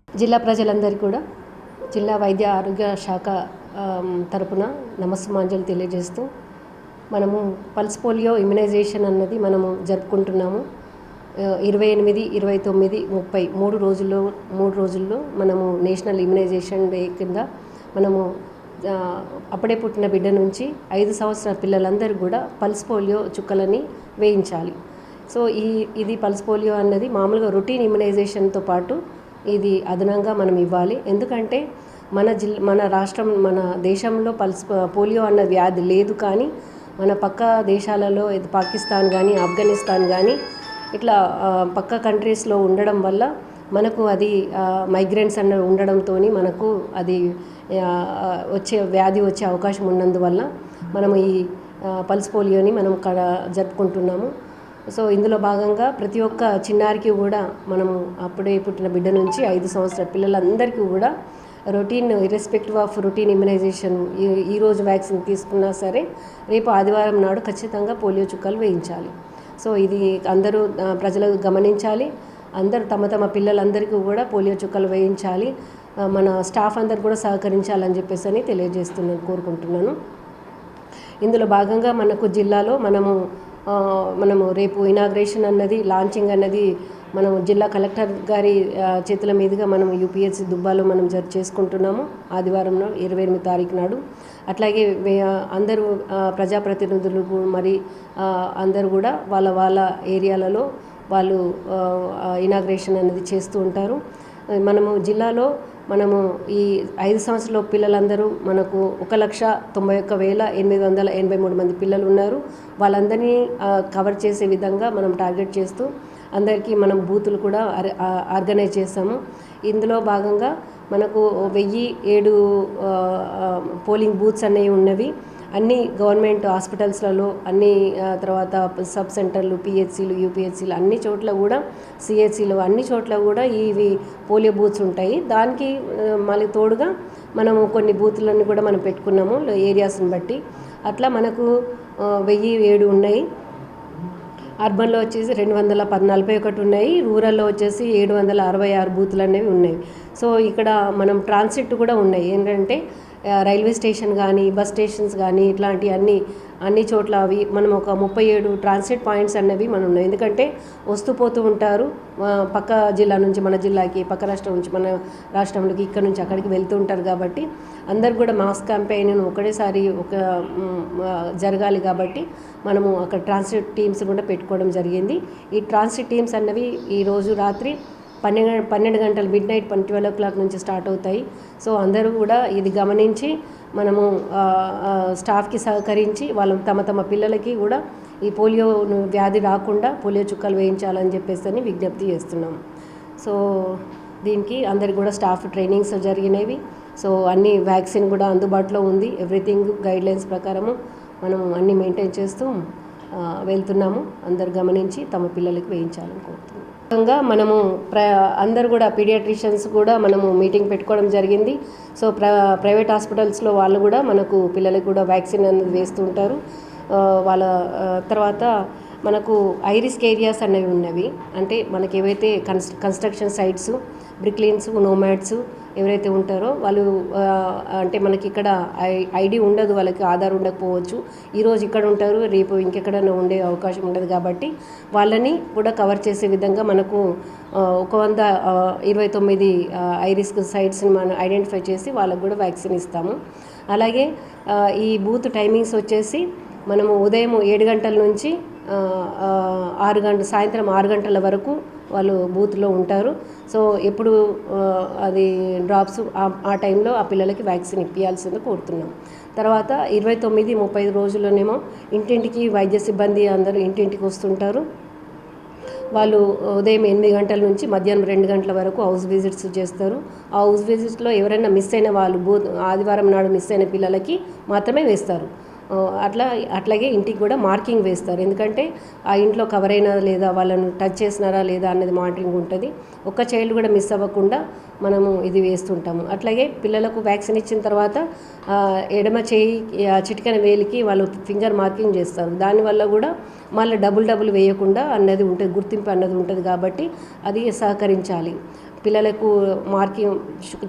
జిల్లా ప్రజలందరికీ కూడా జిల్లా వైద్య ఆరోగ్య శాఖ తరపున నమస్సుమాంజలు తెలియజేస్తూ మనము పల్స్ పోలియో ఇమ్యునైజేషన్ అన్నది మనము జరుపుకుంటున్నాము. 28, 29, 30 మూడు రోజుల్లో మనము నేషనల్ ఇమ్యునైజేషన్ డే కింద మనము అప్పుడే పుట్టిన బిడ్డ నుంచి 5 సంవత్సరాల పిల్లలందరూ కూడా పల్స్ పోలియో చుక్కలని వేయించాలి. సో ఇది పల్స్ పోలియో అన్నది మామూలుగా రొటీన్ ఇమ్యునైజేషన్తో పాటు ఇది అదనంగా మనం ఇవ్వాలి. ఎందుకంటే మన రాష్ట్రం మన దేశంలో పోలియో అన్న వ్యాధి లేదు, కానీ మన పక్క దేశాలలో పాకిస్తాన్ కానీ ఆఫ్ఘనిస్తాన్ కానీ ఇట్లా పక్క కంట్రీస్లో ఉండడం వల్ల మనకు అది మైగ్రెంట్స్ అన్న ఉండడంతో మనకు అది వ్యాధి వచ్చే అవకాశం ఉన్నందువల్ల మనము ఈ పల్స్ పోలియోని మనం జరుపుకుంటున్నాము. సో ఇందులో భాగంగా ప్రతి ఒక్క చిన్నారికి కూడా మనము అప్పుడే పుట్టిన బిడ్డ నుంచి 5 సంవత్సరాల పిల్లలందరికీ కూడా routine irrespective of routine immunization ఈరోజు వ్యాక్సిన్ తీసుకున్నా సరే రేపు ఆదివారం నాడు ఖచ్చితంగా పోలియో చుక్కలు వేయించాలి. సో ఇది అందరూ ప్రజలు గమనించాలి. అందరూ తమ పిల్లలందరికీ కూడా పోలియో చుక్కలు వేయించాలి. మన స్టాఫ్ అందరు కూడా సహకరించాలని చెప్పేసి కోరుకుంటున్నాను. ఇందులో భాగంగా మనకు జిల్లాలో మనము రేపు ఇనాగ్రేషన్ అన్నది లాంచింగ్ అన్నది మనం జిల్లా కలెక్టర్ గారి చేతుల మీదుగా మనం యూపీహెచ్సి దుబ్బాలో మనం చేసుకుంటున్నాము ఆదివారం 28 తారీఖు నాడు. అట్లాగే అందరూ ప్రజాప్రతినిధులు మరి అందరూ కూడా వాళ్ళ ఏరియాలలో వాళ్ళు ఇనాగ్రేషన్ అనేది చేస్తూ ఉంటారు. మనము జిల్లాలో ఈ 5 సంవత్సరాల పిల్లలందరూ మనకు 1,91,883 మంది పిల్లలు ఉన్నారు. వాళ్ళందరినీ కవర్ చేసే విధంగా మనం టార్గెట్ చేస్తూ అందరికీ మనం బూతులు కూడా ఆర్గనైజ్ చేస్తాము. ఇందులో భాగంగా మనకు 1007 పోలింగ్ బూత్స్ అనేవి ఉన్నవి. అన్ని గవర్నమెంట్ హాస్పిటల్స్లలో అన్ని తర్వాత సబ్ సెంటర్లు, పిహెచ్సిలు, యూపీహెచ్సిలు అన్ని చోట్ల కూడా సిహెచ్సిలు అన్ని చోట్ల కూడా ఇవి పోలియో బూత్స్ ఉంటాయి. దానికి మళ్ళీ తోడుగా మనము కొన్ని బూత్లన్నీ కూడా మనం పెట్టుకున్నాము ఏరియాస్ని బట్టి. అట్లా మనకు 1007 ఉన్నాయి. అర్బన్లో వచ్చేసి 241 ఉన్నాయి. రూరల్లో వచ్చేసి 766 బూతులు అనేవి ఉన్నాయి. సో ఇక్కడ మనం ట్రాన్సిట్ కూడా ఉన్నాయి. ఏంటంటే రైల్వే స్టేషన్ కానీ బస్ స్టేషన్స్ కానీ ఇట్లాంటి అన్ని చోట్ల అవి మనం ఒక 37 ట్రాన్సిట్ పాయింట్స్ అనేవి మనం ఉన్నాయి. ఎందుకంటే వస్తూ పోతూ ఉంటారు పక్క జిల్లా నుంచి మన జిల్లాకి, పక్క రాష్ట్రం నుంచి మన రాష్ట్రంలోకి, ఇక్కడ నుంచి అక్కడికి వెళ్తూ ఉంటారు. కాబట్టి అందరు కూడా మాస్ క్యాంపెయిన్ ఒకటేసారి జరగాలి కాబట్టి మనము అక్కడ ట్రాన్సిట్ టీమ్స్ కూడా పెట్టుకోవడం జరిగింది. ఈ ట్రాన్సిట్ టీమ్స్ అన్నవి ఈరోజు రాత్రి 12 గంటలు midnight 12 o'clock నుంచి స్టార్ట్ అవుతాయి. సో అందరూ కూడా ఇది గమనించి మనము స్టాఫ్కి సహకరించి తమ పిల్లలకి కూడా ఈ పోలియో వ్యాధి రాకుండా పోలియో చుక్కలు వేయించాలని చెప్పేసి విజ్ఞప్తి చేస్తున్నాము. సో దీనికి అందరికి కూడా స్టాఫ్ ట్రైనింగ్స్ జరిగినవి. సో అన్ని వ్యాక్సిన్ కూడా అందుబాటులో ఉంది. ఎవ్రీథింగ్ గైడ్లైన్స్ ప్రకారము మనం అన్నీ మెయింటైన్ చేస్తూ వెళ్తున్నాము. అందరు గమనించి తమ పిల్లలకి వేయించాలని కోరుతున్నాము. మనము అందరు కూడా పీడియాట్రిషియన్స్ కూడా మనము మీటింగ్ పెట్టుకోవడం జరిగింది. సో ప్రైవేట్ హాస్పిటల్స్లో వాళ్ళు కూడా మనకు పిల్లలకు కూడా వ్యాక్సిన్ అనేది వేస్తూ ఉంటారు. వాళ్ళ తర్వాత మనకు ఐరిస్క్ ఏరియాస్ అనేవి ఉన్నవి. అంటే మనకి ఏవైతే కన్స్ట్రక్షన్ సైట్స్, బ్రిక్లీన్స్, నోమాడ్స్ ఎవరైతే ఉంటారో వాళ్ళు అంటే మనకి ఇక్కడ ఐడి ఉండదు, వాళ్ళకి ఆధార్ ఉండకపోవచ్చు. ఈరోజు ఇక్కడ ఉంటారు, రేపు ఇంకెక్కడైనా ఉండే అవకాశం ఉండదు. కాబట్టి వాళ్ళని కూడా కవర్ చేసే విధంగా మనకు 129 ఐరిస్క్ సైట్స్ని మనం ఐడెంటిఫై చేసి వాళ్ళకు కూడా వ్యాక్సిన్ ఇస్తాము. అలాగే ఈ బూత్ టైమింగ్స్ వచ్చేసి మనము ఉదయం 7 గంటల నుంచి సాయంత్రం 6 గంటల వరకు వాళ్ళు బూత్లో ఉంటారు. సో ఎప్పుడు అది డ్రాప్స్ ఆ టైంలో ఆ పిల్లలకి వ్యాక్సిన్ ఇప్పించాల్సింది కోరుతున్నాం. తర్వాత 29, 30 రోజుల్లోనేమో ఇంటింటికి వైద్య సిబ్బంది అందరూ ఇంటింటికి వస్తుంటారు. వాళ్ళు ఉదయం 8 గంటల నుంచి మధ్యాహ్నం 2 గంటల వరకు హౌస్ విజిట్స్ చేస్తారు. ఆ హౌస్ విజిట్స్లో ఎవరైనా మిస్ అయిన వాళ్ళు ఆదివారం నాడు మిస్ అయిన పిల్లలకి మాత్రమే వేస్తారు. అట్లాగే ఇంటికి కూడా మార్కింగ్ వేస్తారు. ఎందుకంటే ఆ ఇంట్లో కవర్ అయినా లేదా, వాళ్ళను టచ్ చేసినారా లేదా అన్నది మానిటరింగ్ ఉంటుంది. ఒక్క చైల్డ్ కూడా మిస్ అవ్వకుండా మనము ఇది వేస్తుంటాము. అట్లాగే పిల్లలకు వ్యాక్సిన్ ఇచ్చిన తర్వాత ఎడమ చేయి చిటికెన వేలికి వాళ్ళు ఫింగర్ మార్కింగ్ చేస్తారు. దానివల్ల కూడా మళ్ళీ డబుల్ వేయకుండా అన్నది ఉంటుంది, గుర్తింపు అన్నది ఉంటుంది. కాబట్టి అది సహకరించాలి. పిల్లలకు మార్కింగ్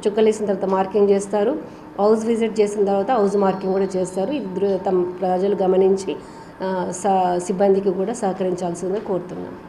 చుక్కలేసిన తర్వాత మార్కింగ్ చేస్తారు. హౌస్ విజిట్ చేసిన తర్వాత హౌస్ మార్కింగ్ కూడా చేస్తారు. ఇది తమ ప్రజలు గమనించి సిబ్బందికి కూడా సహకరించాల్సిందిగా కోరుతున్నాం.